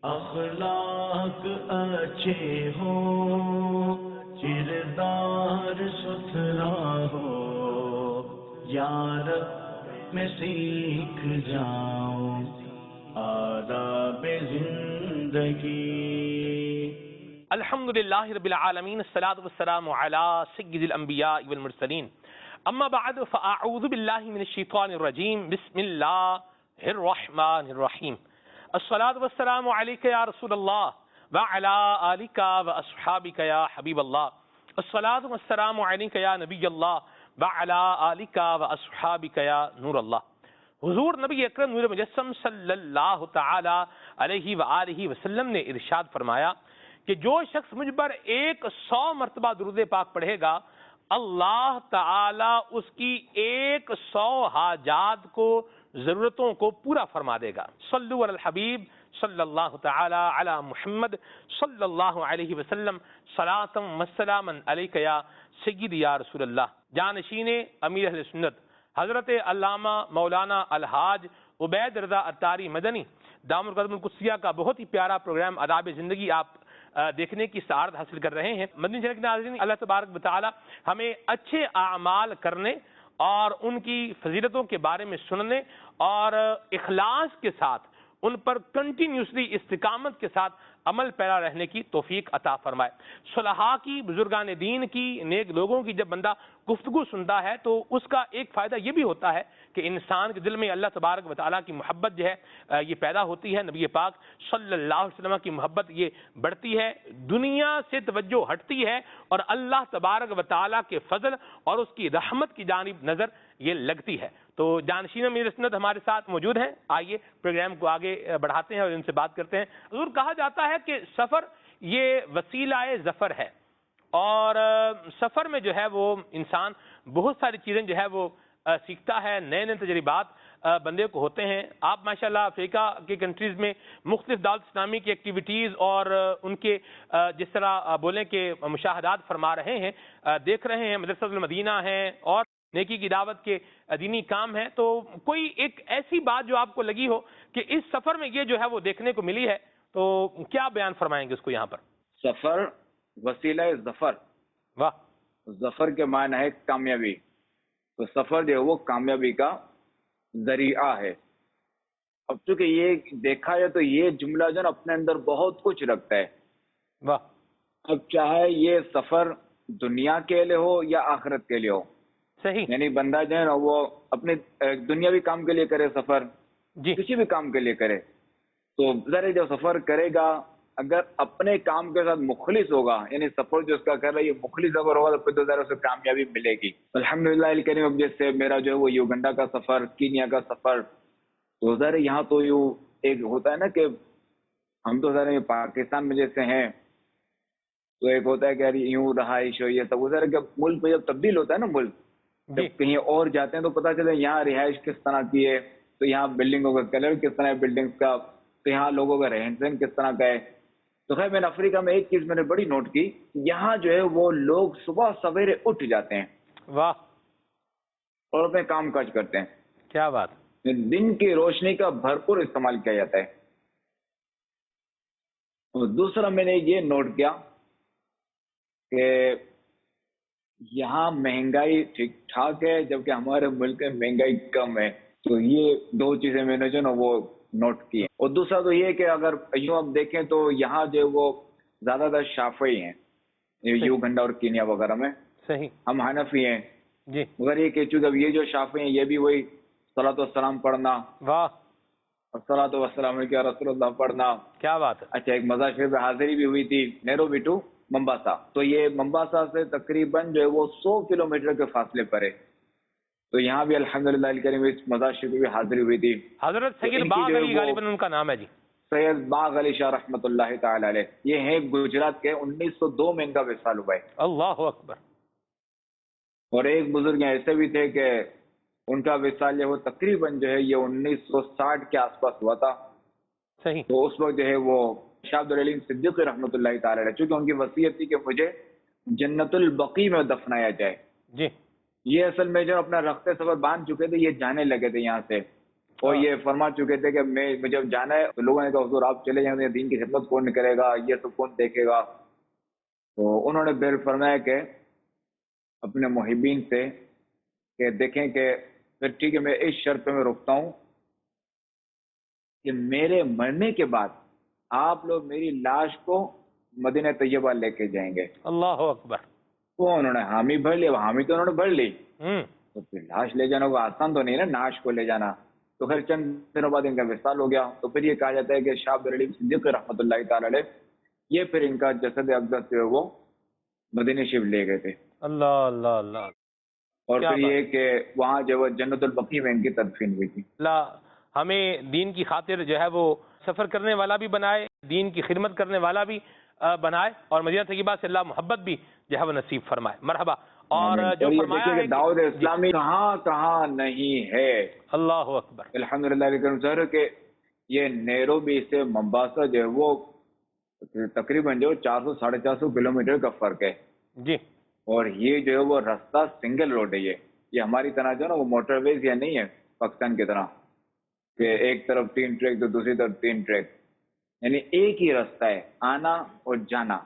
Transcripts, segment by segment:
اخلاق اچھے ہو، کردار ستھرا ہو، یار میں سیکھ جاؤں آداب زندگی۔ الحمدللہ رب العالمین، الصلاۃ والسلام علی سید الانبیاء والمرسلین، اما بعد فاعوذ باللہ من الشیطان الرجیم، بسم اللہ الرحمن الرحیم۔ الصلاۃ والسلام علیک یا رسول اللہ وعلی آلک واصحابک یا حبیب اللہ۔ الصلاۃ والسلام علیک یا نبی اللہ وعلی آلک واصحابک یا نور اللہ۔ حضور نبی اکرم نور مجسم صلی اللہ تعالی علیہ وآلہ وسلم نے ارشاد فرمایا کہ جو شخص مجھ پر 100 مرتبہ درود پاک پڑھے گا، اللہ تعالی اس کی 100 حاجات کو، ضرورتوں کو پورا فرما دے گا۔ صلو علی الحبیب صلی اللہ تعالی علی محمد صلی اللہ علیہ وسلم، صلاۃ و سلاما علیک یا سیدی یا رسول اللہ۔ جانشین امیر اہل سنت حضرت علامہ مولانا الحاج عبید رضا اتاری مدنی دامن القدم القدسیہ کا بہت ہی پیارا پروگرام آداب زندگی آپ دیکھنے کی سعادت حاصل کر رہے ہیں۔ مدنی چینل کے ناظرین، اللہ تبارک و تعالی ہمیں اچھے اعمال کرنے اور ان کی فضیلتوں کے بارے میں سننے اور اخلاص کے ساتھ ان پر کنٹینیوسلی استقامت کے ساتھ عمل پیرا رہنے کی توفیق عطا فرمائے۔ صلحاء کی، بزرگان دین کی، نیک لوگوں کی جب بندہ گفتگو سنتا ہے تو اس کا ایک فائدہ یہ بھی ہوتا ہے کہ انسان کے دل میں اللہ تبارک و تعالیٰ کی محبت جو ہے یہ پیدا ہوتی ہے، نبی پاک صلی اللہ علیہ وسلم کی محبت یہ بڑھتی ہے، دنیا سے توجہ ہٹتی ہے اور اللہ تبارک و تعالیٰ کے فضل اور اس کی رحمت کی جانب نظر یہ لگتی ہے۔ تو جانشین امیر سنت ہمارے ساتھ موجود ہیں، آئیے پروگرام کو آگے بڑھاتے ہیں اور ان سے بات کرتے ہیں۔ حضور، کہا جاتا ہے کہ سفر یہ وسیلہ ظفر ہے، اور سفر میں جو ہے وہ انسان بہت ساری چیزیں جو ہے وہ سیکھتا ہے، نئے نئے تجربات بندے کو ہوتے ہیں۔ آپ ماشاءاللہ افریقہ کے کنٹریز میں مختلف دعوت اسلامی کی ایکٹیویٹیز اور ان کے جس طرح بولیں کہ مشاہدات فرما رہے ہیں، دیکھ رہے ہیں، مدرسۃ المدینہ ہیں اور نیکی کی دعوت کے دینی کام ہے، تو کوئی ایک ایسی بات جو آپ کو لگی ہو کہ اس سفر میں یہ جو ہے وہ دیکھنے کو ملی ہے، تو کیا بیان فرمائیں گے اس کو یہاں پر؟ سفر وسیلہ ظفر، واہ، ظفر کے معنی ہے کامیابی، تو سفر جو ہے وہ کامیابی کا ذریعہ ہے۔ اب چونکہ یہ دیکھا جائے تو یہ جملہ جو ہے نا اپنے اندر بہت کچھ رکھتا ہے۔ واہ، اب چاہے یہ سفر دنیا کے لیے ہو یا آخرت کے لیے ہو، صحیح، یعنی بندہ جو ہے نا وہ اپنے دنیاوی کام کے لیے کرے سفر، جی، کسی بھی کام کے لیے کرے، تو ذرا جو سفر کرے گا اگر اپنے کام کے ساتھ مخلص ہوگا، یعنی سفر جو اس کا کر رہا ہے یہ مخلص سفر ہوگا تو پھر تو ذرا اسے کامیابی ملے گی۔ الحمدللہ الکریم، اب جیسے میرا جو ہے وہ یوگنڈا کا سفر، کینیا کا سفر، تو ذرا یہاں تو یوں ایک ہوتا ہے نا کہ ہم تو ذرا پاکستان میں جیسے ہیں تو ایک ہوتا ہے کہ یار یوں رہائش ہو، یہ سب ذرا کہ ملک میں جب تبدیل ہوتا ہے نا ملک، جی، جب کہیں اور جاتے ہیں تو پتہ چلے یہاں رہائش کس طرح کی ہے، تو یہاں بلڈنگوں کا کلر کس طرح ہے بلڈنگز کا، تو یہاں لوگوں کا رہن سہن کس طرح کا ہے۔ تو خیر میں نے افریقہ میں ایک چیز میں نے بڑی نوٹ کی، یہاں جو ہے وہ لوگ صبح سویرے اٹھ جاتے ہیں واہ، اور اپنے کام کاج کرتے ہیں، کیا بات، دن کی روشنی کا بھرپور استعمال کیا جاتا ہے۔ اور دوسرا میں نے یہ نوٹ کیا کہ یہاں مہنگائی ٹھیک ٹھاک ہے جبکہ ہمارے ملک میں مہنگائی کم ہے، تو یہ دو چیزیں میں نے جو نا وہ نوٹ کی ہیں۔ اور دوسرا تو یہ کہ اگر یوں آپ دیکھیں تو یہاں جو وہ زیادہ تر شافعی ہیں، یوگنڈا اور کینیا وغیرہ میں، صحیح، ہم حنفی ہیں، جی، مگر یہ کہ چونکہ اب یہ جو شافعی ہیں یہ بھی وہی صلاۃ والسلام پڑھنا واہ، اور صلاۃ والسلام علیہ رسول اللہ پڑھنا۔ کیا بات ہے، اچھا، ایک مزار شریف میں حاضری بھی ہوئی تھی، نیروبی ٹو ممباسا، تو یہ ممباسا سے تقریباً جو ہے وہ 100 کلومیٹر کے فاصلے پر ہے، تو یہاں بھی الحمدللہ الکریم اس مزار شریف میں بھی حاضری ہوئی تھی۔ حضرت تو سید ان کی باغ جو ہے علی وہ غالباً ان کا نام ہے، جی، سید باغ علی شاہ رحمۃ اللہ تعالی علیہ، یہ ہیں گجرات کے، 1902 میں ان کا وصال ہوا ہے۔ اللہ اکبر، اور ایک بزرگ ایسے بھی تھے کہ ان کا وصال جو ہے وہ تقریباً جو ہے یہ 1960 کے آس پاس ہوا تھا، صحیح، تو اس وقت جو ہے وہ شاہ عبد العلیم صدیقی رحمۃ اللہ تعالی علیہ، چونکہ ان کی وصیت تھی کہ مجھے جنت البقیع میں دفنایا جائے۔ جی، یہ اصل میں جو اپنا رخت سفر باندھ چکے تھے، یہ جانے لگے تھے یہاں سے، اور یہ فرما چکے تھے کہ مجھے جب جانا ہے تو لوگوں نے کہا حضور آپ چلے جائیں، دین کی خدمت کون کرے گا، یہ سب کون دیکھے گا؟ تو انہوں نے پھر فرمایا کہ اپنے محبین سے کہ دیکھیں کہ پھر ٹھیک ہے، میں اس شرط پہ میں رکتا ہوں کہ میرے مرنے کے بعد آپ لوگ میری لاش کو مدینہ طیبہ لے کے جائیں گے۔ اللہ اکبر۔ تو انہوں نے حامی بھر لی، حامی تو انہوں نے بھر لی، ہوں تو پھر لاش لے جانا کو آسان تو نہیں نا، ناش کو لے جانا۔ تو پھر چند دنوں بعد ان کا وصال ہو گیا۔ تو پھر یہ کہا جاتا ہے کہ شاہ عبد العلیم صدیقی رحمۃ اللہ تعالی علیہ یہ پھر ان کا جسد اقدس جو ہے وہ مدینہ شریف لے گئے تھے، اللہ اللہ اللہ، اور کیا پھر بات۔ یہ کہ وہاں جو ہے جنت البقیع میں ان کی تدفین ہوئی تھی۔ اللہ ہمیں دین کی خاطر جو ہے وہ سفر کرنے والا بھی بنائے، دین کی خدمت کرنے والا بھی بنائے، اور مدینہ طیبہ سے اللہ محبت بھی جو ہے وہ نصیب فرمائے۔ مرحبا۔ اور جو یہ فرمایا دیکھیے ہے کہ دعوت اسلامی کہاں کہاں نہیں ہے۔ اللہ اکبر۔ الحمدللہ کہ یہ نیروبی سے ممباسا جو ہے وہ تقریباً جو 400-450 کلومیٹر کا فرق ہے، جی اور یہ جو ہے وہ راستہ سنگل روڈ ہے۔ یہ ہماری طرح جو ہے نا وہ موٹر ویز یا نہیں ہے پاکستان کی طرح کہ ایک طرف 3 ٹریک تو دوسری طرف 3 ٹریک، یعنی ایک ہی راستہ ہے آنا اور جانا۔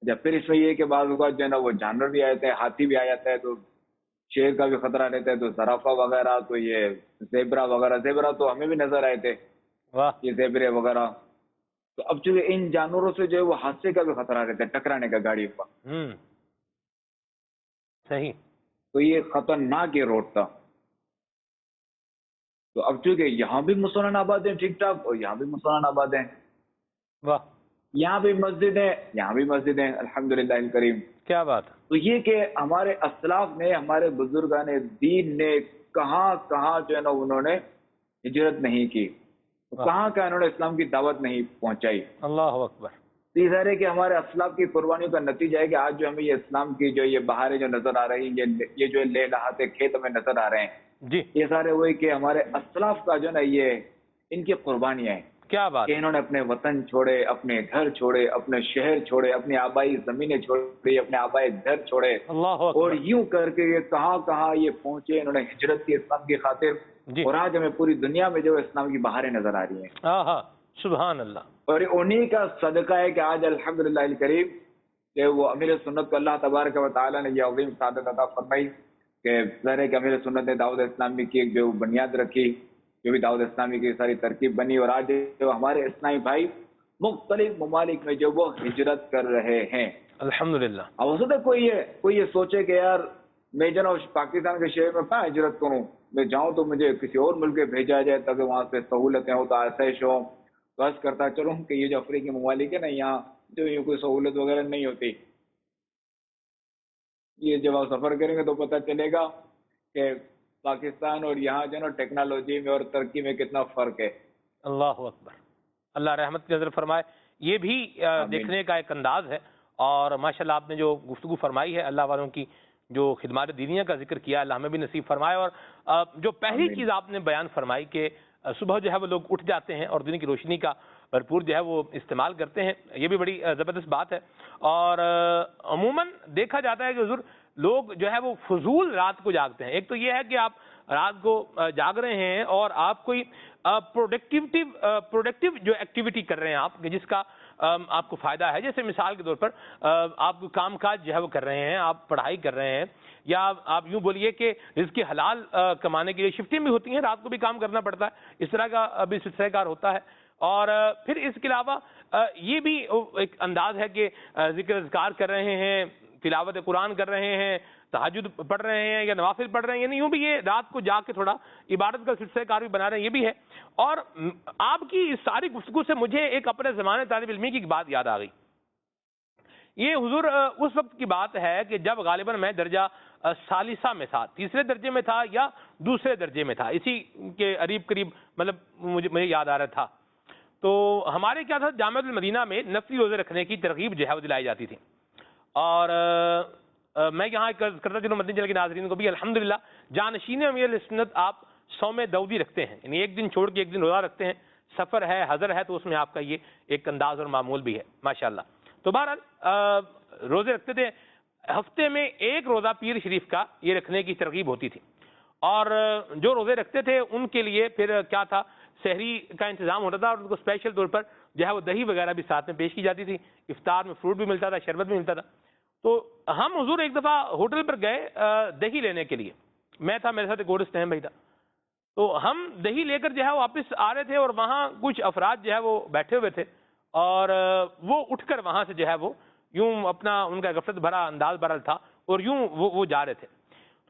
جب پھر اس میں یہ کہ بعض اوقات جو ہے نا وہ جانور بھی آ جاتے ہیں، ہاتھی بھی آ جاتا ہے، تو شیر کا بھی خطرہ رہتا ہے، تو زرافہ وغیرہ، تو یہ زیبرا وغیرہ، زیبرا تو ہمیں بھی نظر آئے تھے، واہ۔ یہ زیبرے وغیرہ۔ تو اب چونکہ ان جانوروں سے جو ہے وہ حادثے کا بھی خطرہ رہتا ہے، ٹکرانے کا گاڑی پر، صحیح۔ تو یہ خطرناک یہ روڈ تھا۔ تو اب چونکہ یہاں بھی مسلمان آباد ہیں ٹھیک ٹھاک، اور یہاں بھی مسلمان آباد ہیں، واہ، یہاں بھی مسجد ہے، یہاں بھی مسجد ہے، الحمدللہ الکریم۔ کیا بات۔ تو یہ کہ ہمارے اسلاف نے، ہمارے بزرگان دین نے کہاں کہاں جو ہے نا انہوں نے ہجرت نہیں کی، کہاں کہاں انہوں نے اسلام کی دعوت نہیں پہنچائی۔ اللہ اکبر۔ تو یہ ظاہر ہے کہ ہمارے اسلاف کی قربانیوں کا نتیجہ ہے کہ آج جو ہمیں یہ اسلام کی جو یہ بہاریں جو نظر آ رہی ہیں، یہ جو لے لہاتے کھیت ہمیں نظر آ رہے ہیں، جی یہ سارے وہی کہ ہمارے اسلاف کا جو ہے نا یہ ان کی قربانیاں ہیں کیا بات۔ کہ انہوں نے اپنے وطن چھوڑے، اپنے گھر چھوڑے، اپنے شہر چھوڑے، اپنی آبائی زمینیں چھوڑی، اپنے آبائی گھر چھوڑے، اللہ اور اکبر۔ یوں کر کے یہ کہاں کہاں یہ پہنچے، انہوں نے ہجرت کی اسلام کی خاطر، جی اور آج ہمیں پوری دنیا میں جو ہے اسلام کی بہاریں نظر آ رہی ہیں۔ ہاں سبحان اللہ۔ اور انہی کا صدقہ ہے کہ آج الحمدللہ الکریم کہ وہ امیر سنت کو اللہ تبارک و تعالیٰ نے یہ عظیم سعادت عطا فرمائی کہ ظاہر ہے کہ امیر سنت نے دعوت اسلامی کی ایک جو بنیاد رکھی، جو بھی دعوت اسلامی کی ساری ترکیب بنی، اور آج جو ہمارے اسلامی بھائی مختلف ممالک میں جو وہ ہجرت کر رہے ہیں۔ الحمدللہ۔ اب ہو سکتا ہے کوئی یہ سوچے کہ یار میں جناب پاکستان کے شہر میں کہاں ہجرت کروں، میں جاؤں تو مجھے کسی اور ملک میں بھیجا جائے تاکہ وہاں سے سہولتیں ہوں، تو آسائش ہو۔ بس کرتا چلوں کہ یہ جو افریقی ممالک ہے نا، یہاں جو یہ کوئی سہولت وغیرہ نہیں ہوتی، یہ جب آپ سفر کریں گے تو پتہ چلے گا کہ پاکستان اور یہاں جو ہے نا ٹیکنالوجی میں اور ترقی میں کتنا فرق ہے۔ اللہ اکبر۔ اللہ رحمت کی نظر فرمائے۔ یہ بھی دیکھنے کا ایک انداز ہے، اور ماشاءاللہ آپ نے جو گفتگو فرمائی ہے اللہ والوں کی جو خدمات دینیہ کا ذکر کیا، اللہ ہمیں بھی نصیب فرمائے۔ اور جو پہلی چیز آپ نے بیان فرمائی کہ صبح جو ہے وہ لوگ اٹھ جاتے ہیں اور دن کی روشنی کا بھرپور جو ہے وہ استعمال کرتے ہیں، یہ بھی بڑی زبردست بات ہے۔ اور عموماً دیکھا جاتا ہے کہ حضور لوگ جو ہے وہ فضول رات کو جاگتے ہیں۔ ایک تو یہ ہے کہ آپ رات کو جاگ رہے ہیں اور آپ کوئی پروڈکٹیو جو ایکٹیویٹی کر رہے ہیں آپ کہ جس کا آپ کو فائدہ ہے، جیسے مثال کے طور پر آپ کو کام کاج جو ہے وہ کر رہے ہیں، آپ پڑھائی کر رہے ہیں، یا آپ یوں بولیے کہ رزق حلال کمانے کے لیے شفٹیں بھی ہوتی ہیں، رات کو بھی کام کرنا پڑتا ہے، اس طرح کا بھی سلسلہ کار ہوتا ہے۔ اور پھر اس کے علاوہ یہ بھی ایک انداز ہے کہ ذکر اذکار کر رہے ہیں، تلاوت قرآن کر رہے ہیں، تہجد پڑھ رہے ہیں یا نوافل پڑھ رہے ہیں، یعنی یوں بھی یہ رات کو جا کے تھوڑا عبادت کا سلسلہ کار بھی بنا رہے ہیں، یہ بھی ہے۔ اور آپ کی اس ساری گفتگو سے مجھے ایک اپنے زمانے طالب علمی کی بات یاد آ گئی۔ یہ حضور اس وقت کی بات ہے کہ جب غالباً میں درجہ ثالثہ میں تھا، تیسرے درجے میں تھا یا دوسرے درجے میں تھا، اسی کے قریب قریب مطلب مجھے یاد آ رہا تھا۔ تو ہمارے کیا تھا، جامعہ المدینہ میں نفلی روزے رکھنے کی ترغیب جو ہے وہ دلائی جاتی تھی، اور میں یہاں کرتا چلوں مدنی چینل کے ناظرین کو بھی الحمدللہ جانشین امیر سنت آپ صوم داؤدی رکھتے ہیں، یعنی ایک دن چھوڑ کے ایک دن روزہ رکھتے ہیں، سفر ہے حضر ہے تو اس میں آپ کا یہ ایک انداز اور معمول بھی ہے ماشاءاللہ۔ تو بہرحال روزے رکھتے تھے، ہفتے میں ایک روزہ پیر شریف کا یہ رکھنے کی ترغیب ہوتی تھی، اور جو روزے رکھتے تھے ان کے لیے پھر کیا تھا، سحری کا انتظام ہوتا تھا اور ان کو اسپیشل طور پر جو ہے وہ دہی وغیرہ بھی ساتھ میں پیش کی جاتی تھی، افطار میں فروٹ بھی ملتا تھا، شربت بھی ملتا تھا. تو ہم حضور ایک دفعہ ہوٹل پر گئے دہی لینے کے لیے، میں تھا، میرے ساتھ ایک اور اسٹیم بھائی تھا. تو ہم دہی لے کر جو ہے واپس آ رہے تھے اور وہاں کچھ افراد جو ہے وہ بیٹھے ہوئے تھے اور وہ اٹھ کر وہاں سے جو ہے وہ یوں اپنا ان کا غفلت بھرا انداز برل تھا اور یوں وہ جا رہے تھے.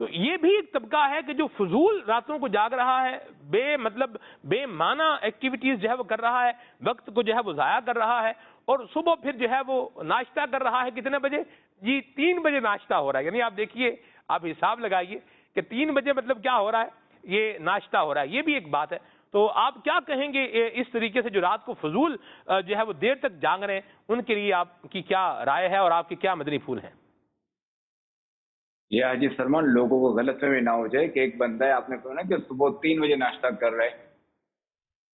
تو یہ بھی ایک طبقہ ہے کہ جو فضول راتوں کو جاگ رہا ہے، بے معنی ایکٹیویٹیز جو ہے وہ کر رہا ہے، وقت کو جو ہے وہ ضائع کر رہا ہے، اور صبح پھر جو ہے وہ ناشتہ کر رہا ہے. کتنے بجے؟ جی 3 بجے ناشتہ ہو رہا ہے. یعنی آپ دیکھیے، آپ حساب لگائیے کہ 3 بجے مطلب کیا ہو رہا ہے، یہ ناشتہ ہو رہا ہے. یہ بھی ایک بات ہے. تو آپ کیا کہیں گے اس طریقے سے جو رات کو فضول جو ہے وہ دیر تک جاگ رہے ہیں، ان کے لیے آپ کی کیا رائے ہے اور آپ کے کیا مدنی پھول ہیں؟ یہ حاجی سلمان، لوگوں کو غلط فہمی نہ ہو جائے کہ ایک بندہ ہے، آپ نے کہا نا کہ صبح 3 بجے ناشتہ کر رہے ہیں،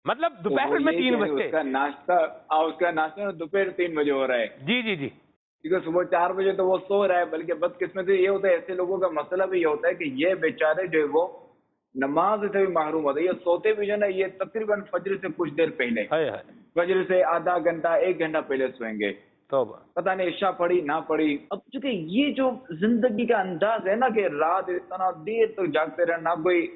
مطلب تو دوپہر وہ میں یہ 3 کہ بجے؟ اس کا ناشتہ دوپہر 3 بجے ہو رہا ہے. جی جی جی. کیونکہ صبح 4 بجے تو وہ سو رہا ہے. بلکہ بدقسمتی یہ ہوتا ہے، ایسے لوگوں کا مسئلہ بھی یہ ہوتا ہے کہ یہ بیچارے جو ہے وہ نماز سے بھی محروم ہوتے ہیں. یہ سوتے بھی جو ہے نا، یہ تقریباً فجر سے کچھ دیر پہلے، ہائے ہائے، فجر سے آدھا گھنٹہ 1 گھنٹہ پہلے سوئیں گے. توبہ. پتہ نہیں عشاء پڑھی نہ پڑھی. اب چونکہ یہ جو زندگی کا انداز ہے نا کہ رات اتنا دیر تک جاگتے رہنا، نہ کوئی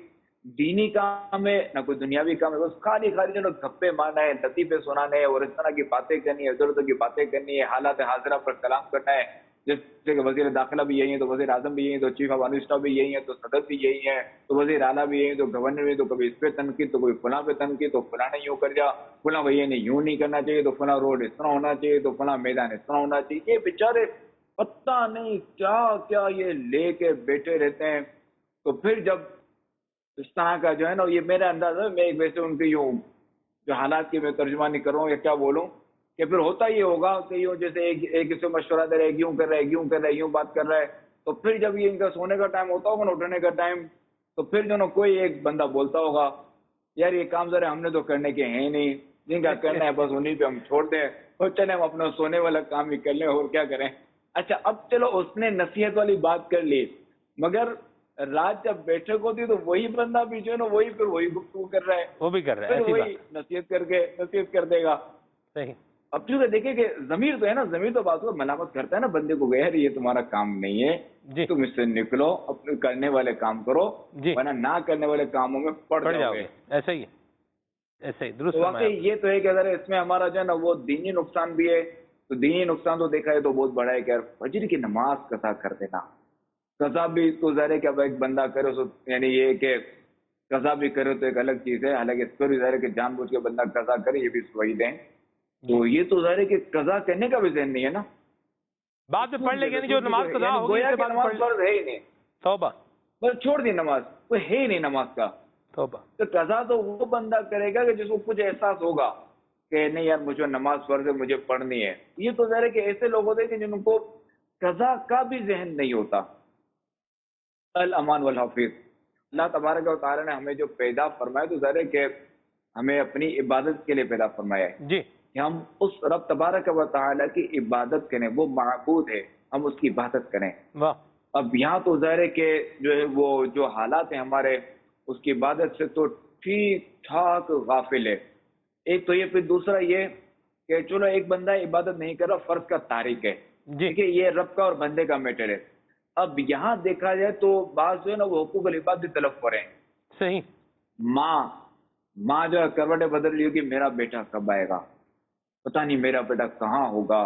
دینی کام ہے نہ کوئی دنیاوی کام ہے، بس خالی جو گپے مارنا ہے، لطیفے سنانے اور اس طرح کی باتیں کرنی ہے، ادھر ادھر کی باتیں کرنی ہے، حالات حاضرہ پر کلام کرنا ہے. جیسے کہ وزیر داخلہ بھی یہی ہے تو وزیر اعظم بھی یہی ہے تو چیف آف آرمی اسٹاف بھی یہی ہے تو صدر بھی یہی ہے تو وزیر اعلیٰ بھی یہی ہے تو گورنر بھی، تو کبھی اس پہ تنقید تو کوئی فلاں پہ تنقید، تو فلاں نے یوں کر جا، فلاں بھائی نے یوں نہیں کرنا چاہیے، تو فلاں روڈ اس طرح ہونا چاہیے، تو فلاں میدان اس طرح ہونا چاہیے. یہ بیچارے پتہ نہیں کیا کیا یہ لے کے بیٹھے رہتے ہیں. تو پھر جب اس طرح کا جو ہے نا، یہ میرا انداز ہے، میں ویسے ان کی یوں جو حالات کی میں ترجمانی کروں یا کیا بولوں، کہ پھر ہوتا یہ ہوگا کہ یوں جیسے ایک اس سے مشورہ دے رہے ہیں، یوں کر رہے ہیں، یوں کر رہے ہیں، یوں بات کر رہا ہے. تو پھر جب یہ ان کا سونے کا ٹائم ہوتا ہوگا نا، اٹھنے کا ٹائم، تو پھر جو نا کوئی ایک بندہ بولتا ہوگا، یار یہ کام ذرا ہم نے تو کرنے کے ہیں نہیں، جن کا کرنا ہے بس انہیں پہ ہم چھوڑ دیں اور چلیں ہم اپنا سونے والا کام ہی کر لیں اور کیا کریں. اچھا اب چلو اس نے نصیحت والی بات کر لی، مگر رات جب بیٹھک ہوتی تو وہی بندہ بھی جو ہے نا وہی گفتگو کر رہا ہے، وہ بھی کر رہا ہے، پھر ایسی وہی بات. نصیحت کر دے گا. صحیح. اب چونکہ دیکھیں کہ ضمیر تو ہے نا، ضمیر تو بات کو ملامت کرتا ہے نا بندے کو، غیر یہ تمہارا کام نہیں ہے، جی تم اس سے نکلو، اپنے کرنے والے کام کرو، جی، ورنہ نہ کرنے والے کاموں میں پڑ پڑ جاؤ جاؤ گے. گے. ایسا ہی ہے، ایسا ہی درست تو فرمایا. واقعی یہ تو ہے کہ اگر اس میں ہمارا جو ہے نا وہ دینی نقصان بھی ہے، تو دینی نقصان تو دیکھا ہے تو بہت بڑا ہے کہ یار فجر کی نماز قضا کر دینا. قضا بھی تو ظاہر ہے کہ اب ایک بندہ کرے سو، یعنی یہ کہ قضا بھی کرے تو ایک الگ چیز ہے، حالانکہ اس پر بھی ظاہر ہے کہ جان بوجھ کے بندہ قضا کرے یہ بھی سوئی دیں. تو یہ تو ظاہر ہے کہ قضا کرنے کا بھی ذہن نہیں ہے نا، بعد میں پڑھ لے گے، یعنی جو نماز قضا یعنی ہوگی گویا اس کے کہ بعد نماز پڑھ. فرض ہے ہی نہیں، توبہ بس چھوڑ دی نماز، کوئی ہے ہی نہیں نماز کا. توبہ. تو قضا تو وہ بندہ کرے گا کہ جس کو کچھ احساس ہوگا کہ نہیں یار مجھے نماز فرض ہے، مجھے پڑھنی ہے. یہ تو ظاہر ہے کہ ایسے لوگ ہوتے ہیں کہ جن کو قضا کا بھی ذہن نہیں ہوتا. الامان والحفیظ، اللہ تبارک و تعالیٰ نے ہمیں جو پیدا فرمایا تو ظاہر ہے کہ ہمیں اپنی عبادت کے لیے پیدا فرمایا ہے جی کہ ہم اس رب تبارک و تعالیٰ کی عبادت کریں. وہ معبود ہے، ہم اس کی عبادت کریں. واہ. اب یہاں تو ظاہر ہے کہ جو ہے وہ جو حالات ہیں ہمارے اس کی عبادت سے تو ٹھیک ٹھاک غافل ہے. ایک تو یہ، پھر دوسرا یہ کہ چلو ایک بندہ عبادت نہیں کر رہا، فرض کا تارک ہے، جی ٹھیک ہے، یہ رب کا اور بندے کا میٹر ہے. اب یہاں دیکھا جائے تو بعض جو ہے نا وہ حقوق العباد طلب کریں. صحیح. ماں جو ہے کروٹیں بدل رہی ہوگی، میرا بیٹا کب آئے گا، پتہ نہیں میرا بیٹا کہاں ہوگا.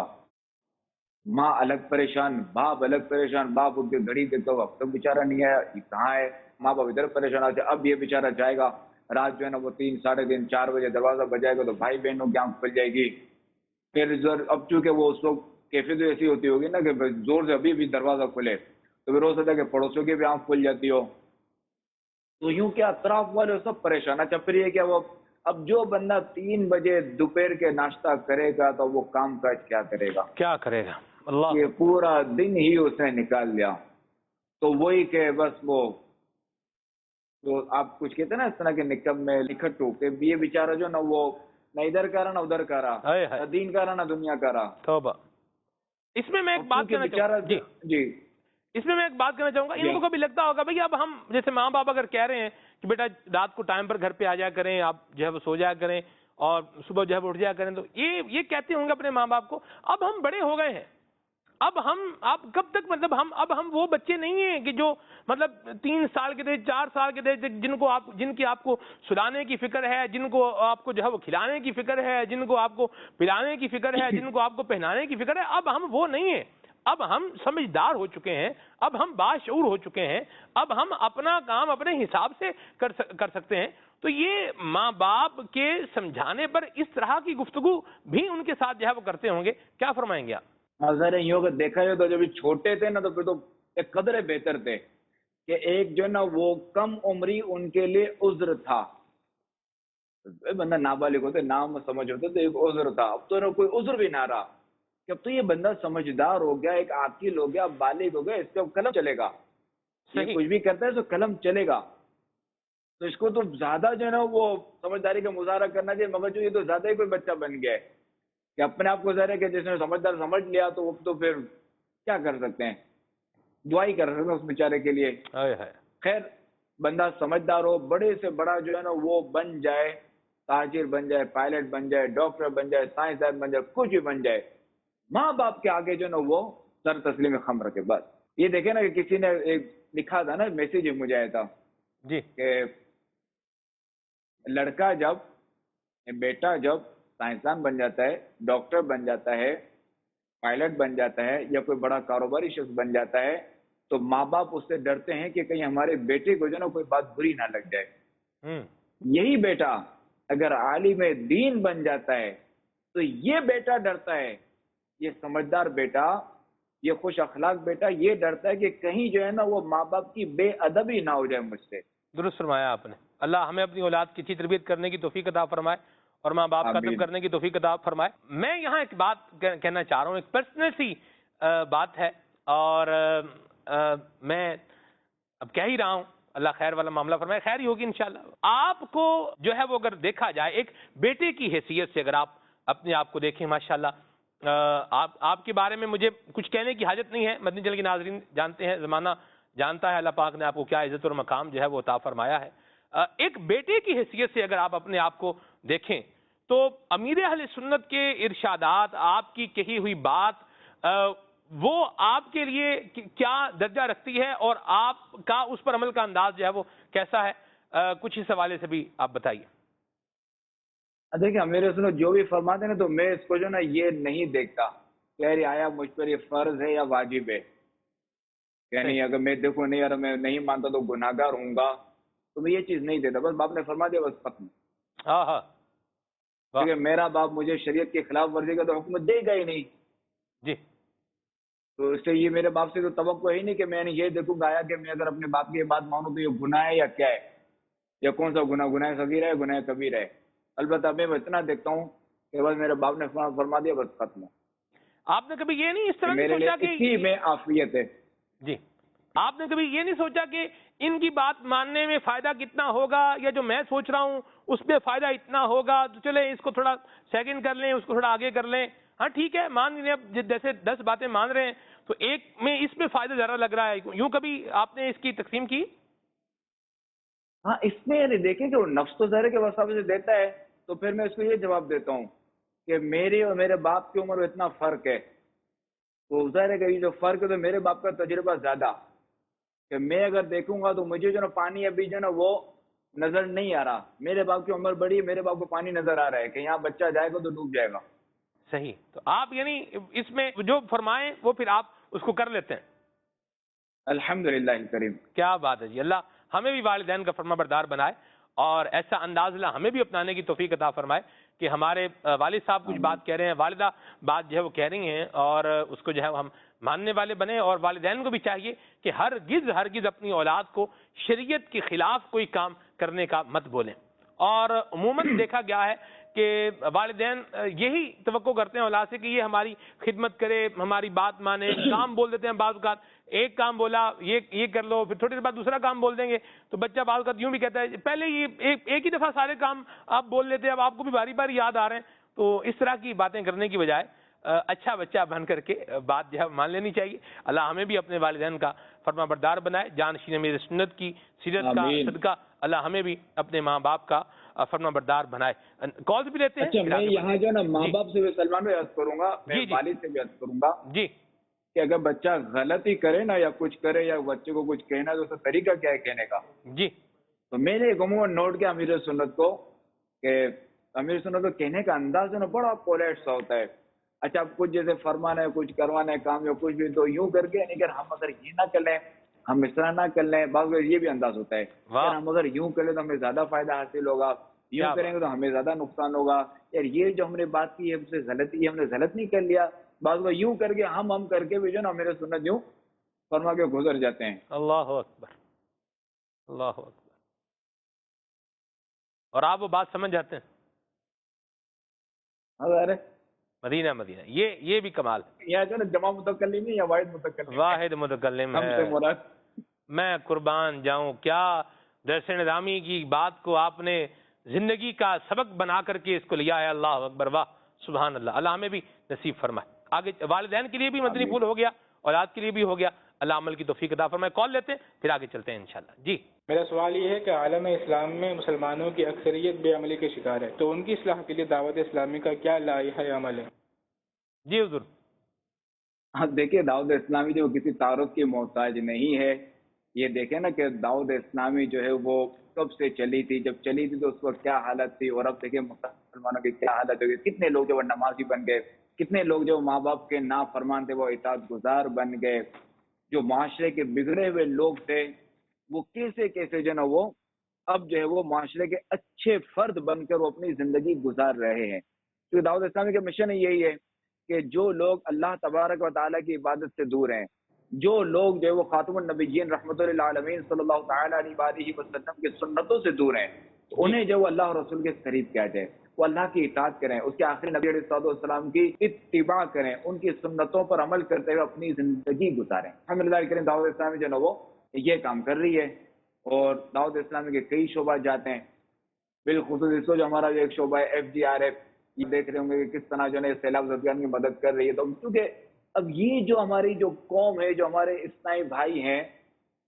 ماں الگ پریشان، باپ الگ پریشان، باپ اٹھ کے گھڑی دیکھتا ہوا اب تک بیچارہ نہیں آیا، یہ کہاں ہے. ماں باپ ادھر پریشان آتے، اب یہ بیچارہ جائے گا. رات جو ہے نا وہ 3 ساڑھے 3 4 بجے دروازہ بجائے گا تو بھائی بہنوں کی آنکھ کھل جائے گی. پھر اب چونکہ وہ اس وقت کیفیت ایسی ہوتی ہوگی نا کہ زور سے ابھی بھی دروازہ کھلے تو پھر ہو سکتا ہے کہ پڑوسیوں کی بھی آنکھ کھل جاتی ہو. تو یوں کیا اطراف والے سب پریشان. اچھا پھر یہ کیا، وہ اب جو بندہ 3 بجے دوپہر کے ناشتہ کرے گا تو وہ کام کاج کیا کرے گا، کیا کرے گا. اللہ یہ پورا دن ہی اس نے نکال لیا. تو وہی کہ بس وہ تو آپ کچھ کہتے ہیں نا اس طرح کے نکم میں لکھٹ ٹوک کے، یہ بیچارہ جو نا وہ نہ ادھر کا رہا نہ ادھر کا رہا، ہائے ہائے. نہ دین کا رہا نہ دنیا کا رہا. توبہ. اس میں ایک بات کہنا بیچارہ چاہوں. جی جی اس میں ایک بات کہنا چاہوں گا، ان کو کبھی لگتا ہوگا بھائی اب ہم جیسے ماں باپ اگر کہہ رہے ہیں کہ بیٹا رات کو ٹائم پر گھر پہ آ جایا کریں، آپ جو ہے وہ سو جایا کریں اور صبح جو ہے وہ اٹھ جایا کریں، تو یہ کہتے ہوں گے اپنے ماں باپ کو، اب ہم بڑے ہو گئے ہیں، اب کب تک مطلب اب ہم وہ بچے نہیں ہیں کہ جو مطلب 3 سال کے تھے، 4 سال کے تھے، جن کی آپ کو سلانے کی فکر ہے، جن کو آپ کو جو ہے وہ کھلانے کی فکر ہے، جن کو آپ کو پلانے کی فکر ہے، جن کو آپ کو پہنانے کی فکر ہے، اب ہم وہ نہیں ہیں، اب ہم سمجھدار ہو چکے ہیں، اب ہم باشعور ہو چکے ہیں، اب ہم اپنا کام اپنے حساب سے کر سکتے ہیں۔ تو یہ ماں باپ کے سمجھانے پر اس طرح کی گفتگو بھی ان کے ساتھ جو ہے وہ کرتے ہوں گے، کیا فرمائیں گے آپ؟ ظاہر یوں اگر دیکھا جائے تو جب چھوٹے تھے نا تو پھر تو ایک قدر بہتر تھے کہ ایک جو ہے نا وہ کم عمری ان کے لیے عذر تھا، بندہ نابالغ ہوتے نام سمجھ ہوتے تو ایک عذر تھا، اب تو کوئی عذر بھی نہ رہا کہ اب تو یہ بندہ سمجھدار ہو گیا، ایک عاقل ہو گیا، بالغ ہو گیا، اس کا قلم چلے گا، یہ کچھ بھی کرتا ہے تو قلم چلے گا، تو اس کو تو زیادہ جو ہے نا وہ سمجھداری کا مظاہرہ کرنا چاہیے، مگر جو یہ تو زیادہ ہی کوئی بچہ بن گیا ہے کہ اپنے آپ کو ظاہر ہے کہ جس نے سمجھدار سمجھ لیا تو وہ تو پھر کیا کر سکتے ہیں، دعا ہی کر سکتے ہیں اس بیچارے کے لیے۔ خیر بندہ سمجھدار ہو، بڑے سے بڑا جو ہے نا وہ بن جائے، تاجر بن جائے، پائلٹ بن جائے، ڈاکٹر بن جائے، سائنسدان بن جائے، کچھ بھی بن جائے، ماں باپ کے آگے جو ہے نا وہ سر تسلیم خم رکھے بس۔ یہ دیکھیں نا کہ کسی نے ایک لکھا تھا نا، میسیج مجھے آیا تھا جی کہ لڑکا جب بیٹا جب سائنسدان بن جاتا ہے، ڈاکٹر بن جاتا ہے، پائلٹ بن جاتا ہے یا کوئی بڑا کاروباری شخص بن جاتا ہے تو ماں باپ اس سے ڈرتے ہیں کہ کہیں ہمارے بیٹے کو جو نا کوئی بات بری نہ لگ جائے۔ یہی بیٹا اگر عالم دین بن جاتا ہے تو یہ بیٹا ڈرتا ہے، یہ سمجھدار بیٹا، یہ خوش اخلاق بیٹا یہ ڈرتا ہے کہ کہیں جو ہے نا وہ ماں باپ کی بے ادبی نہ ہو جائے مجھ سے۔ درست فرمایا آپ نے۔ اللہ ہمیں اپنی اولاد کی اچھی تربیت کرنے کی توفیق عطا فرمائے اور ماں باپ کا ادب کرنے کی توفیق عطا فرمائے۔ میں یہاں ایک بات کہنا چاہ رہا ہوں، ایک پرسنل سی بات ہے اور میں اب کہہ ہی رہا ہوں، اللہ خیر والا معاملہ فرمائے، خیر ہی ہوگی انشاءاللہ۔ آپ کو جو ہے وہ اگر دیکھا جائے ایک بیٹے کی حیثیت سے اگر آپ اپنے آپ کو دیکھیں، ماشاءاللہ آپ کے بارے میں مجھے کچھ کہنے کی حاجت نہیں ہے، مدنی چینل کے ناظرین جانتے ہیں، زمانہ جانتا ہے اللہ پاک نے آپ کو کیا عزت اور مقام جو ہے وہ عطا فرمایا ہے۔ ایک بیٹے کی حیثیت سے اگر آپ اپنے آپ کو دیکھیں تو امیر اہل سنت کے ارشادات، آپ کی کہی ہوئی بات وہ آپ کے لیے کیا درجہ رکھتی ہے اور آپ کا اس پر عمل کا انداز جو ہے وہ کیسا ہے، کچھ اس حوالے سے بھی آپ بتائیے۔ دیکھیں میرے سنو جو بھی فرماتے ہیں تو میں اس کو جو نا یہ نہیں دیکھتا کہ آیا مجھ پر یہ فرض ہے یا واجب ہے، یعنی اگر میں دیکھوں نہیں یار میں نہیں مانتا تو گناہگار ہوں گا، تو میں یہ چیز نہیں دیتا، بس باپ نے فرما دیا بس ختم۔ کیونکہ میرا باپ مجھے شریعت کی خلاف ورزی کا تو حکم دے گا ہی نہیں جی، تو اس سے یہ میرے باپ سے تو توقع ہی نہیں کہ میں یہ دیکھوں گا آیا کہ میں اگر اپنے باپ کی یہ بات مانوں تو یہ گناہ ہے یا کیا ہے، یا کون سا گناہ، گناہ صغیرہ ہے گناہ کبیرہ ہے۔ البتہ میں اتنا دیکھتا ہوں کہ بس میرے باپ نے فرما دیا بس ختم۔ آپ نے کبھی یہ نہیں اس طرح میرے لیے سوچا کہ اسی میں عافیت ہے؟ جی، آپ نے کبھی یہ نہیں سوچا کہ ان کی بات ماننے میں فائدہ کتنا ہوگا، یا جو میں سوچ رہا ہوں اس میں فائدہ اتنا ہوگا تو چلے اس کو تھوڑا سیکنڈ کر لیں، اس کو تھوڑا آگے کر لیں، ہاں ٹھیک ہے مان لیں، اب جیسے 10 باتیں مان رہے ہیں تو ایک میں اس میں فائدہ زیادہ لگ رہا ہے، یوں کبھی آپ نے اس کی تقسیم کی؟ ہاں اس میں یعنی دیکھیں کہ وہ نفس تو ظاہر کے وساوس سے دیتا ہے، تو پھر میں اس کو یہ جواب دیتا ہوں کہ میرے اور میرے باپ کی عمر میں اتنا فرق ہے، تو ظاہر ہے کہ یہ جو فرق ہے تو میرے باپ کا تجربہ زیادہ، کہ میں اگر دیکھوں گا تو مجھے جو نا پانی ابھی جو نا وہ نظر نہیں آ رہا، میرے باپ کی عمر بڑی ہے، میرے باپ کو پانی نظر آ رہا ہے کہ یہاں بچہ جائے گا تو ڈوب جائے گا۔ صحیح، تو آپ یعنی اس میں جو فرمائیں وہ پھر آپ اس کو کر لیتے ہیں؟ الحمدللہ الکریم۔ کیا بات ہے جی، اللہ ہمیں بھی والدین کا فرما بردار بنائے اور ایسا انداز اللہ ہمیں بھی اپنانے کی توفیق عطا فرمائے کہ ہمارے والد صاحب کچھ بات کہہ رہے ہیں، والدہ بات جو ہے وہ کہہ رہی ہیں اور اس کو جو ہے ہم ماننے والے بنے، اور والدین کو بھی چاہیے کہ ہرگز اپنی اولاد کو شریعت کے خلاف کوئی کام کرنے کا مت بولیں۔ اور عموماً دیکھا گیا ہے کہ والدین یہی توقع کرتے ہیں اولاد سے کہ یہ ہماری خدمت کرے، ہماری بات مانے، کام بول دیتے ہیں بعض اوقات، ایک کام بولا یہ کر لو، پھر تھوڑی دیر بعد دوسرا کام بول دیں گے، تو بچہ بعض اوقات یوں بھی کہتا ہے پہلے یہ ایک ہی دفعہ سارے کام آپ بول لیتے ہیں، اب آپ کو بھی باری باری یاد آ رہے ہیں، تو اس طرح کی باتیں کرنے کی بجائے اچھا بچہ بن کر کے بات جو ہے مان لینی چاہیے. اللہ ہمیں بھی اپنے والدین کا فرما بردار بنائے, جانشین میرے سنت کی سیرت کا صدقہ اللہ ہمیں بھی اپنے ماں باپ کا فرما بردار بنائے. کال بھی لیتے ہیں. اچھا میں یہاں جو ہے نا ماں باپ سے بھی سلمان بھی عرض کروں گا, میں والد سے بھی عرض کروں گا جی کہ اگر بچہ غلطی کرے نا یا کچھ کرے یا بچے کو کچھ کہنا تو اس کا طریقہ کیا ہے کہنے کا. جی تو میں نے ایک عموماً نوٹ کیا امیر سنت کو کہ امیر سنت کو کہنے کا انداز جو نا بڑا پولیٹ سا ہوتا ہے. اچھا اب کچھ جیسے فرمانا ہے کچھ کروانا ہے کام یا کچھ بھی تو یوں کر کے نہیں کہ ہم اگر یہ نہ کر لیں ہم اس طرح نہ کر لیں. بعض اوقات یہ بھی انداز ہوتا ہے کہ ہم اگر یوں کر لیں تو ہمیں زیادہ فائدہ حاصل ہوگا, یوں کریں گے تو ہمیں زیادہ نقصان ہوگا. یار یہ جو ہم نے بات کی ہے ہم سے غلطی ہے, ہم نے غلط نہیں کر لیا. بعض اوقات یوں کر کے ہم کر کے بھی جو نا میرے سنت یوں فرما کے گزر جاتے ہیں. اللہ اکبر اللہ اکبر. اور آپ وہ بات سمجھ جاتے ہیں. ارے مدینہ مدینہ یہ بھی کمال ہے. یہ جو نا جمع متکلم یا واحد متکلم, واحد متکلم ہم سے ہے. مراد میں قربان جاؤں, کیا درس نظامی کی بات کو آپ نے زندگی کا سبق بنا کر کے اس کو لیا ہے. اللہ اکبر, واہ سبحان اللہ. اللہ ہمیں بھی نصیب فرمائے. آگے والدین کے لیے بھی مدنی پھول ہو گیا, اولاد کے لیے بھی ہو گیا. اللہ عمل کی توفیق عطا فرمائے. کال لیتے ہیں پھر آگے چلتے ہیں انشاءاللہ. جی میرا سوال یہ ہے کہ عالم اسلام میں مسلمانوں کی اکثریت بے عملی کے شکار ہے, تو ان کی اصلاح کے لیے دعوت اسلامی کا کیا لائحہ عمل ہے؟ جی حضور. ہاں دیکھیے دعوت اسلامی جو کسی تعارف کی محتاج نہیں ہے. یہ دیکھیں نا کہ دعوت اسلامی جو ہے وہ کب سے چلی تھی, جب چلی تھی تو اس وقت کیا حالت تھی, اور اب دیکھیں مسلمانوں کی کیا حالت ہوگی. کتنے لوگ جو نمازی بن گئے, کتنے لوگ جو ماں باپ کے نافرمان تھے وہ اطاعت گزار بن گئے. جو معاشرے کے بگڑے ہوئے لوگ تھے وہ کیسے کیسے جو نا وہ اب جو ہے وہ معاشرے کے اچھے فرد بن کر وہ اپنی زندگی گزار رہے ہیں. تو دعوت اسلامی کا مشن یہی ہے کہ جو لوگ اللہ تبارک و تعالیٰ کی عبادت سے دور ہیں, جو لوگ جو ہے وہ خاتم النبیین رحمۃ اللہ عالمین صلی اللہ تعالیٰ علیہ وسلم کی سنتوں سے دور ہیں, تو انہیں جو اللہ اور رسول کے قریب کیا جائے, وہ اللہ کی اطاعت کریں, اس کے آخری نبی علیہ السلام کی اتباع کریں, ان کی سنتوں پر عمل کرتے ہوئے اپنی زندگی گزاریں. الحمدللہ کریں دعوت اسلامی جو ہے نا وہ یہ کام کر رہی ہے, اور دعوت اسلامی کے کئی شعبہ جاتے ہیں. بالخصوص اس کو جو ہمارا جو ایک شعبہ ہے FGRF, یہ دیکھ رہے ہوں گے کہ کس طرح جو ہے سیلاب زدگان کی مدد کر رہی ہے. تو کیونکہ اب یہ جو ہماری جو قوم ہے, جو ہمارے اسلامی بھائی ہیں,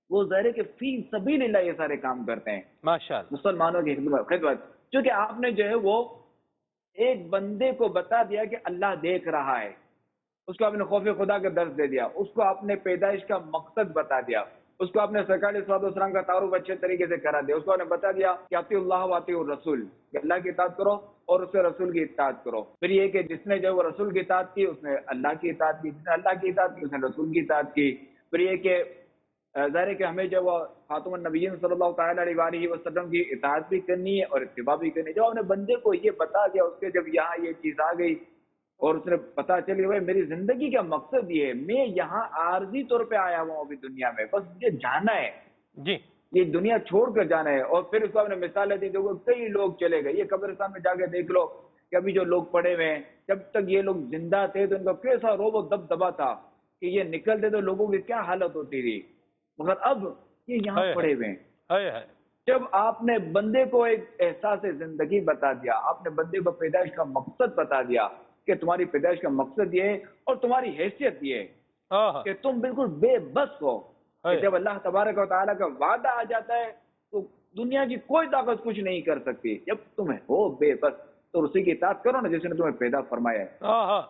وہ ظاہر ہے کہ فی سبیل اللہ یہ سارے کام کرتے ہیں ماشاءاللہ مسلمانوں کی خدمت. کیونکہ آپ نے جو ہے وہ ایک بندے کو بتا دیا کہ اللہ دیکھ رہا ہے, اس کو آپ نے خوف خدا کا درس دے دیا, اس کو آپ نے پیدائش کا مقصد بتا دیا, اس کو آپ نے سرکار صلی اللہ علیہ وسلم کا تعارف اچھے طریقے سے کرا دیا, اس کو آپ نے بتا دیا کہ اطیعوا اللہ واطیعوا الرسول, کہ اللہ کی اطاعت کرو اور اس سے رسول کی اطاعت کرو. پھر یہ کہ جس نے جو وہ رسول کی اطاعت کی اس نے اللہ کی اطاعت کی, جس نے اللہ کی اطاعت کی اس نے رسول کی اطاعت کی. پھر یہ کہ ظاہر ہے کہ ہمیں جو وہ خاتم النبیین صلی اللہ تعالیٰ علیہ وسلم کی اطاعت بھی کرنی ہے اور اتباع بھی کرنی ہے. جب ہم نے بندے کو یہ بتا دیا, اس کے جب یہاں یہ چیز آ گئی اور اس نے پتا چلی بھائی میری زندگی کا مقصد یہ ہے, میں یہاں عارضی طور پہ آیا ہوں ابھی دنیا میں, بس مجھے جانا ہے, جی یہ دنیا چھوڑ کر جانا ہے. اور پھر اس کو ہم نے مثالیں دی, دیکھو کئی لوگ چلے گئے. یہ قبرستان میں جا کے دیکھ لو کہ ابھی جو لوگ پڑے ہوئے ہیں, جب تک یہ لوگ زندہ تھے تو ان کا کیسا روب و دبدبا تھا کہ یہ نکلتے تو لوگوں کی کیا حالت ہوتی تھی, مگر اب یہ یہاں پڑے ہوئے ہیں. جب آپ نے بندے کو ایک احساس زندگی بتا دیا, آپ نے بندے کو پیدائش کا مقصد بتا دیا کہ تمہاری پیدائش کا مقصد یہ ہے اور تمہاری حیثیت یہ ہے کہ تم بالکل بے بس ہو, کہ جب اللہ تبارک و تعالیٰ کا وعدہ آ جاتا ہے تو دنیا کی کوئی طاقت کچھ نہیں کر سکتی. جب تم ہو بے بس تو اسی کی اطاعت کرو نا جس نے تمہیں پیدا فرمایا ہے,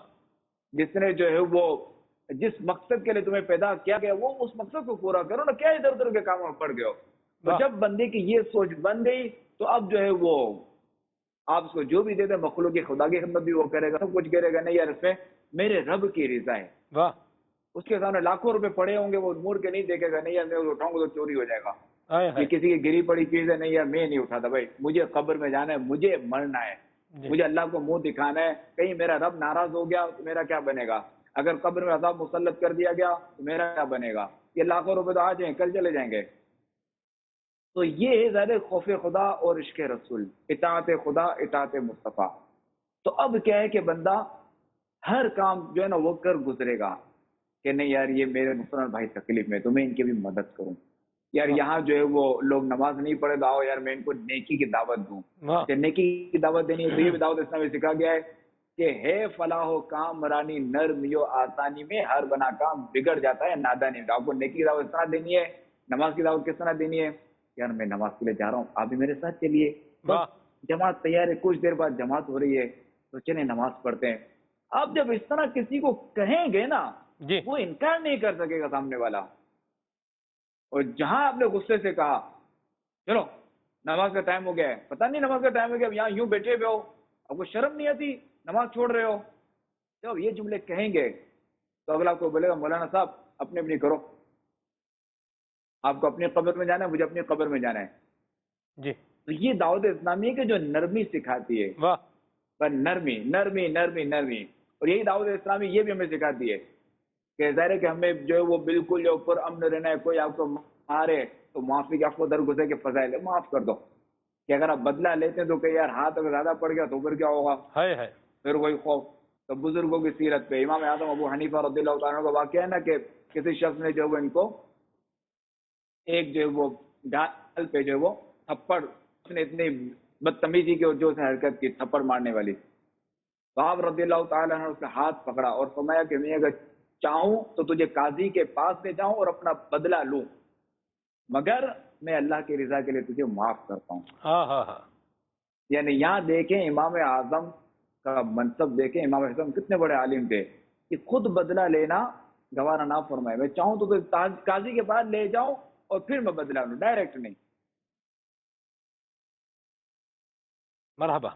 جس نے جو ہے وہ جس مقصد کے لیے تمہیں پیدا کیا گیا وہ اس مقصد کو پورا کرو نا. کیا ادھر ادھر کے کاموں میں پڑ گئے ہو. تو جب بندے کی یہ سوچ بن گئی تو اب جو ہے وہ آپ اس کو جو بھی دے دیں مخلوق کی خدا کی خدمت بھی وہ کرے گا, سب کچھ کرے گا. نہیں یار اس میں میرے رب کی رضا ہے. اس کے سامنے لاکھوں روپے پڑے ہوں گے, وہ مڑ کے نہیں دیکھے گا, نہیں یار میں اٹھاؤں گا تو چوری ہو جائے گا. یہ کسی کی گری پڑی چیز ہے, نہیں یار میں نہیں اٹھاتا بھائی, مجھے قبر میں جانا ہے, مجھے مرنا ہے, مجھے اللہ کو منہ دکھانا ہے. کہیں میرا رب ناراض ہو گیا تو میرا کیا بنے گا, اگر قبر میں عذاب مسلط کر دیا گیا تو میرا کیا بنے گا. یہ لاکھوں روپے تو آ جائیں کل چلے جائیں گے. تو یہ ہے ظاہر خوف خدا اور عشق رسول, اطاعت خدا اطاعت مصطفیٰ. تو اب کیا ہے کہ بندہ ہر کام جو ہے نا وہ کر گزرے گا کہ نہیں یار یہ میرے مسلمان بھائی تکلیف میں تو میں ان کی بھی مدد کروں. یار یہاں جو ہے وہ لوگ نماز نہیں پڑھے تو یار میں ان کو نیکی کی دعوت دوں. نیکی کی دعوت دینی ہے تو یہ بھی دعوت اسلام میں سکھا گیا ہے کہ ہے فلاح و کام رانی نرمی و آسانی میں ہر بنا کام بگڑ جاتا ہے نادانی میں. آپ کو نیکی کی دعوت کس طرح دینی ہے, نماز کی دعوت کس طرح دینی ہے, یار میں نماز کے لیے جا رہا ہوں, آپ بھی میرے ساتھ چلیے, واہ جماعت تیار ہے, کچھ دیر بعد جماعت ہو رہی ہے تو چلیں نماز پڑھتے ہیں. آپ جب اس طرح کسی کو کہیں گے نا, جی وہ انکار نہیں کر سکے گا سامنے والا. اور جہاں آپ نے غصے سے کہا چلو نماز کا ٹائم ہو گیا ہے, پتہ نہیں نماز کا ٹائم ہو گیا, اب یہاں یوں بیٹھے ہوئے ہو, آپ کو شرم نہیں آتی, نماز چھوڑ رہے ہو, جب یہ جملے کہیں گے تو اگلا کو بولے گا مولانا صاحب اپنی اپنی کرو, آپ کو اپنی قبر میں جانا ہے, مجھے اپنی قبر میں جانا ہے. جی تو یہ دعوت اسلامی کے جو نرمی سکھاتی ہے, واہ پر نرمی نرمی نرمی نرمی, اور یہی دعوت اسلامی یہ بھی ہمیں سکھاتی ہے کہ ظاہر ہے کہ ہمیں جو ہے وہ بالکل جو پر امن رہنا ہے. کوئی آپ کو مارے تو معافی کے, آپ کو درگزر کے فضائل ہے, معاف کر دو. کہ اگر آپ بدلہ لیتے ہیں تو کہ یار ہاتھ اگر زیادہ پڑ گیا تو پھر کیا ہوگا, ہے پھر کوئی خوف. تو بزرگوں کی سیرت پہ امام اعظم ابو حنیفہ رضی اللہ تعالیٰ عنہ کا واقعہ ہے نا کہ کسی شخص نے جو ہے ان کو ایک جو ہے وہ ڈال پہ جو ہے وہ تھپڑ, اس نے اتنی بدتمیزی کی وجہ سے حرکت کی تھپڑ مارنے والی. تو آپ رضی اللہ تعالیٰ عنہ اس کا ہاتھ پکڑا اور فرمایا کہ میں اگر چاہوں تو تجھے قاضی کے پاس لے جاؤں اور اپنا بدلہ لوں, مگر میں اللہ کی رضا کے لیے تجھے معاف کرتا ہوں. ہاں ہاں ہاں یعنی یہاں دیکھیں امام اعظم کا منصب دیکھیں, امام اعظم کتنے بڑے عالم تھے کہ خود بدلہ لینا گوارا نہ فرمائے. میں چاہوں تو قاضی کے پاس لے جاؤں اور پھر میں بدلہ لوں, ڈائریکٹ نہیں. مرحبا,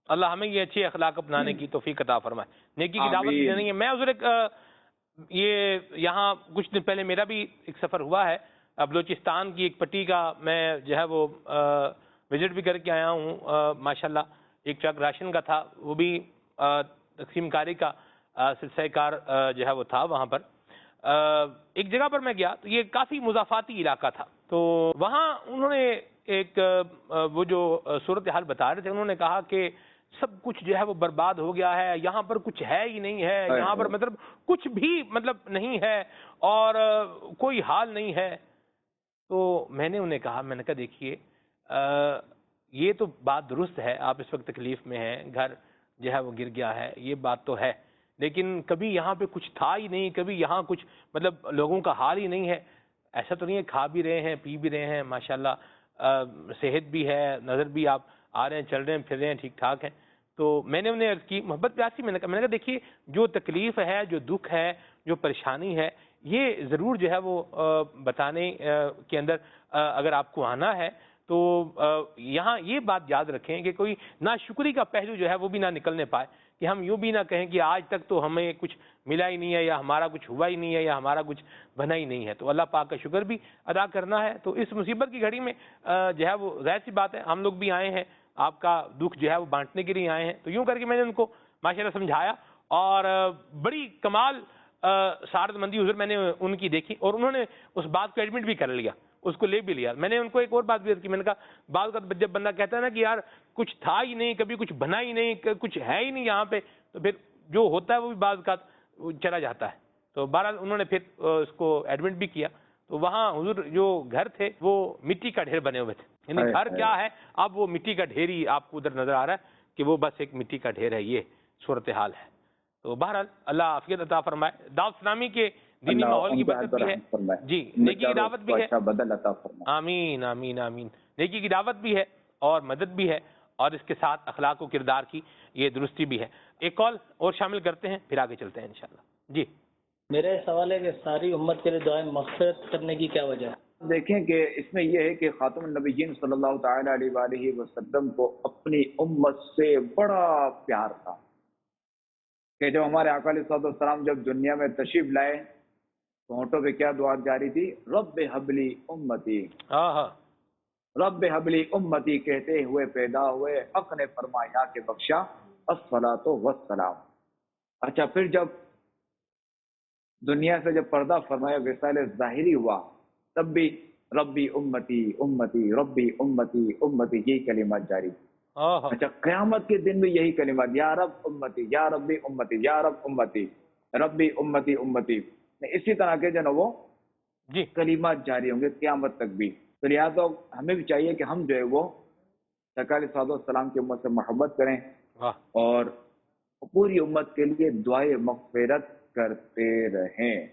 اللہ ہمیں یہ اچھے اخلاق اپنانے کی توفیق عطا فرمائے, نیکی کی دعوت بھی دینی ہے. میں حضور یہ یہاں کچھ دن پہلے میرا بھی ایک سفر ہوا ہے, بلوچستان کی ایک پٹی کا میں جو ہے وہ وزٹ بھی کر کے آیا ہوں. ماشاءاللہ ایک ٹرک راشن کا تھا, وہ بھی تقسیم کاری کا سلسلہ کار جو ہے وہ تھا. وہاں پر ایک جگہ پر میں گیا تو یہ کافی مضافاتی علاقہ تھا, تو وہاں انہوں نے ایک وہ جو صورتحال بتا رہے تھے, انہوں نے کہا کہ سب کچھ جو ہے وہ برباد ہو گیا ہے, یہاں پر کچھ ہے ہی نہیں ہے, یہاں پر مطلب کچھ بھی مطلب نہیں ہے اور کوئی حال نہیں ہے. تو میں نے انہیں کہا, میں نے کہا دیکھیے یہ تو بات درست ہے, آپ اس وقت تکلیف میں ہیں, گھر جو ہے وہ گر گیا ہے, یہ بات تو ہے, لیکن کبھی یہاں پہ کچھ تھا ہی نہیں, کبھی یہاں کچھ مطلب لوگوں کا حال ہی نہیں ہے. ایسا تو نہیں ہے, کھا بھی رہے ہیں پی بھی رہے ہیں ماشاءاللہ, صحت بھی ہے, نظر بھی آپ آ رہے ہیں, چل رہے ہیں, پھر رہے ہیں, ٹھیک ٹھاک ہیں. تو میں نے انہیں عرض کی محبت پیاسی, میں نے کہا دیکھیے جو تکلیف ہے, جو دکھ ہے, جو پریشانی ہے, یہ ضرور جو ہے وہ بتانے کے اندر اگر آپ کو آنا ہے تو یہاں یہ بات یاد رکھیں کہ کوئی ناشکری کا پہلو جو ہے وہ بھی نہ نکلنے پائے, کہ ہم یوں بھی نہ کہیں کہ آج تک تو ہمیں کچھ ملا ہی نہیں ہے, یا ہمارا کچھ ہوا ہی نہیں ہے, یا ہمارا کچھ بنا ہی نہیں ہے. تو اللہ پاک کا شکر بھی ادا کرنا ہے. تو اس مصیبت کی گھڑی میں جو ہے وہ ظاہر سی بات ہے, ہم لوگ بھی آئے ہیں آپ کا دکھ جو ہے وہ بانٹنے کے لیے آئے ہیں. تو یوں کر کے میں نے ان کو ماشاءاللہ سمجھایا, اور بڑی کمال سعادت مندی حضور میں نے ان کی دیکھی, اور انہوں نے اس بات کو ایڈمٹ بھی کر لیا, اس کو لے بھی لیا. میں نے ان کو ایک اور بات بھی عرض کی, میں نے کہا بعض اوقات جب بندہ کہتا ہے نا کہ یار کچھ تھا ہی نہیں, کبھی کچھ بنا ہی نہیں, کچھ ہے ہی نہیں یہاں پہ, تو پھر جو ہوتا ہے وہ بھی بعض اوقات چلا جاتا ہے. تو بہرحال انہوں نے پھر اس کو ایڈمٹ بھی کیا. تو وہاں حضور جو گھر تھے وہ مٹی کا ڈھیر بنے ہوئے تھے, یعنی گھر کیا ہے اب وہ مٹی کا ڈھیر ہی آپ کو ادھر نظر آ رہا ہے کہ وہ بس ایک مٹی کا ڈھیر ہے. یہ صورتحال ہے. تو بہرحال اللہ عافیت عطا فرمائے. دعوت اسلامی کے دینی ماحول کی برکت بھی ہے, جی نیکی کی دعوت بھی ہے, آمین آمین آمین, نیکی کی دعوت بھی ہے اور مدد بھی ہے, اور اس کے ساتھ اخلاق و کردار کی یہ درستی بھی ہے. ایک کال اور شامل کرتے ہیں, پھر آگے چلتے ہیں انشاءاللہ. جی میرا سوال ہے کہ ساری امت کے لیے دعائیں مغفرت کرنے کی کیا وجہ ہے؟ دیکھیں کہ اس میں یہ ہے کہ خاتم النبیین صلی اللہ تعالیٰ علیہ وآلہ وسلم کو اپنی امت سے بڑا پیار تھا, کہ جب ہمارے آقا علیہ السلام جب دنیا میں تشریف لائے تو ہونٹوں پہ کیا دعا جاری تھی, رب حبلی امتی, رب حبلی امتی کہتے ہوئے پیدا ہوئے, حق نے فرمایا کہ بخشا الصلاۃ والسلام. اچھا پھر جب دنیا سے جب پردہ فرمایا, وصال ظاہری ہوا, تب بھی ربی امتی امتی ربی امتی امتی یہی کلمات جاری. اچھا قیامت کے دن بھی یہی کلمات, یا رب امتی یا ربی امتی یا رب امتی ربی امتی امتی, اسی طرح کے جو نا وہ کلمات جاری ہوں گے قیامت تک بھی. تو لہٰذا ہمیں بھی چاہیے کہ ہم جو ہے وہ سرکار صلی اللہ علیہ وسلم کی امت سے محبت کریں, اور پوری امت کے لیے دعائے مغفرت کرتے رہیں.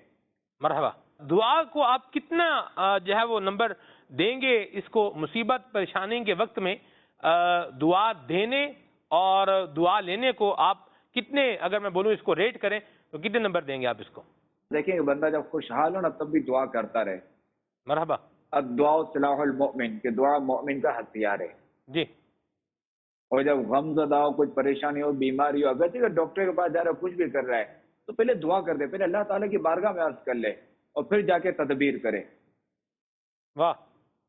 مرحبا. دعا کو آپ کتنا جو ہے وہ نمبر دیں گے اس کو مصیبت پریشانی کے وقت میں؟ دعا دینے اور دعا لینے کو آپ کتنے، اگر میں بولوں اس کو ریٹ کریں تو کتنے نمبر دیں گے آپ اس کو؟ دیکھیں بندہ جب خوشحال ہو نا تب بھی دعا کرتا رہے. مرحبا. الدعاء سلاح المؤمن، کہ دعا مومن کا ہتھیار ہے. جی. اور جب غم زدہ ہو، کچھ پریشانی ہو، بیماری ہو، اگر ڈاکٹر کے پاس جا رہا ہے، کچھ بھی کر رہا ہے، تو پہلے دعا کر دے، پہلے اللہ تعالیٰ کی بارگاہ میں عرض کر لے اور پھر جا کے تدبیر کرے. واہ.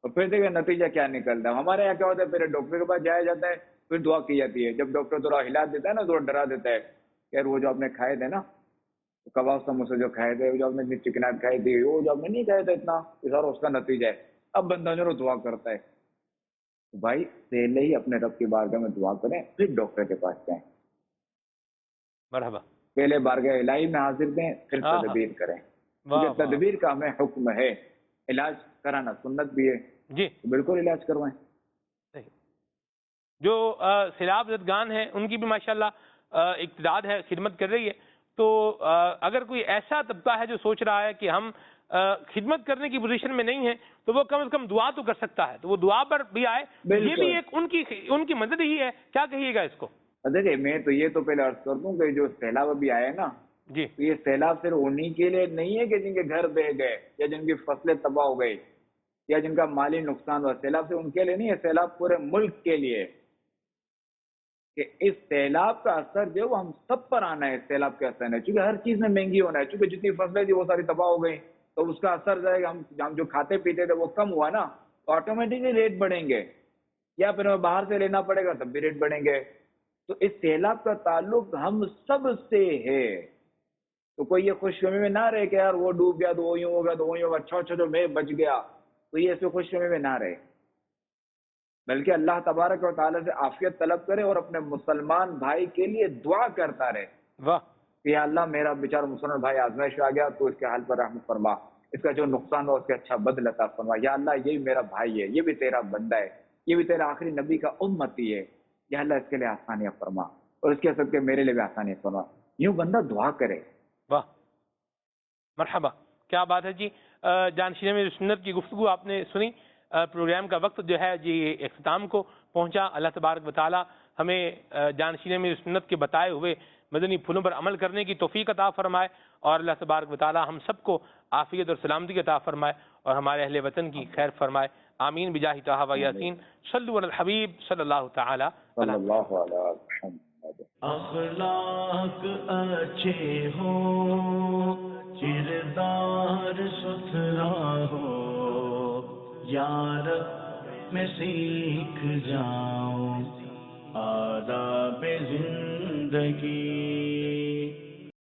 اور پھر دیکھیں نتیجہ کیا نکلتا ہے. ہمارے یہاں کیا ہوتا ہے، پہلے ڈاکٹر کے پاس جایا جاتا ہے، پھر دعا کی جاتی ہے. جب ڈاکٹر تھوڑا ہلا دیتا ہے نا، تھوڑا ڈرا دیتا ہے کہ یار وہ جو آپ نے کھائے تھے نا، کباب سموسے جو کھائے تھے، جو آپ نے اتنی چکنات کھائی تھی، وہ جو آپ نے نہیں کھایا تھا اتنا، یہ سارا اس کا نتیجہ ہے. اب بندہ جو دعا کرتا ہے. بھائی پہلے ہی اپنے رب کی بارگاہ میں دعا کریں، پھر ڈاکٹر کے پاس جائیں. مرحبا. پہلے بارگاہ الہی میں حاضر دیں، پھر تدبیر کریں. کیونکہ تدبیر کا ہمیں حکم ہے. علاج کرانا سنت بھی ہے. جی بالکل علاج کروائیں. جو سیلاب زدگان ہیں ان کی بھی ماشاءاللہ اقتدار ہے، خدمت کر رہی ہے. تو اگر کوئی ایسا طبقہ ہے جو سوچ رہا ہے کہ ہم خدمت کرنے کی پوزیشن میں نہیں ہیں تو وہ کم از کم دعا تو کر سکتا ہے، تو وہ دعا پر بھی آئے. یہ بھی ایک ان کی مدد ہی ہے. کیا کہیے گا اس کو؟ دیکھیے میں تو یہ تو پہلے عرض کر دوں کہ جو سیلاب ابھی آیا ہے نا، جی، تو یہ سیلاب صرف انہی کے لیے نہیں ہے کہ جن کے گھر بہہ گئے یا جن کی فصلیں تباہ ہو گئی یا جن کا مالی نقصان ہوا. سیلاب صرف ان کے لیے نہیں ہے، سیلاب پورے ملک کے لیے. کہ اس سیلاب کا اثر جو ہم سب پر آنا ہے. سیلاب کا اثر ہے چونکہ ہر چیز میں مہنگی ہونا ہے، چونکہ جتنی فصلیں تھی وہ ساری تباہ ہو گئی، تو اس کا اثر جائے گا. ہم جو کھاتے پیتے تھے وہ کم ہوا نا، تو آٹومیٹکلی ریٹ بڑھیں گے، یا پھر ہمیں باہر سے لینا پڑے گا تب بھی ریٹ بڑھیں گے. تو اس سیلاب کا تعلق ہم سب سے ہے. تو کوئی یہ خوش فہمی میں نہ رہے کہ یار وہ ڈوب گیا تو وہ یوں ہوگا تو وہ یوں ہوگا، اچھا جو میں بچ گیا، تو یہ ایسے خوش فہمی میں نہ رہے، بلکہ اللہ تبارک و تعالیٰ سے عافیت طلب کرے اور اپنے مسلمان بھائی کے لیے دعا کرتا رہے. واہ. کہ یا اللہ میرا بیچارہ مسلمان بھائی آزمائش میں آ گیا، تو اس کے حال پر رحم فرما، اس کا جو نقصان ہو اس کے اچھا بدل عطا فرما. یا اللہ یہ بھی میرا بھائی ہے، یہ بھی تیرا بندہ ہے، یہ بھی تیرا آخری نبی کا امتی ہے، یا اللہ اس کے لیے آسانیاں فرما اور اس کے سب کے میرے لیے بھی آسانیاں فرما. یوں بندہ دعا کرے. واہ. مرحبا. کیا بات ہے جی. جانشین میں سنت کی گفتگو آپ نے سنی. پروگرام کا وقت جو ہے جی اختتام کو پہنچا. اللہ تبارک و تعالی ہمیں جانشین میں سنت کے بتائے ہوئے مدنی پھولوں پر عمل کرنے کی توفیق عطا فرمائے، اور اللہ تبارک و تعالی ہم سب کو عافیت اور سلامتی عطا فرمائے اور ہمارے اہل وطن کی خیر فرمائے. آمین بجاہ طہ و یاسین. صلوا علی الحبیب صلی اللہ تعالی صلی اللہ علیہ وسلم. اخلاق اچھے ہو، کردار ستھرا ہو، یار میں سیکھ جاؤں آداب زندگی.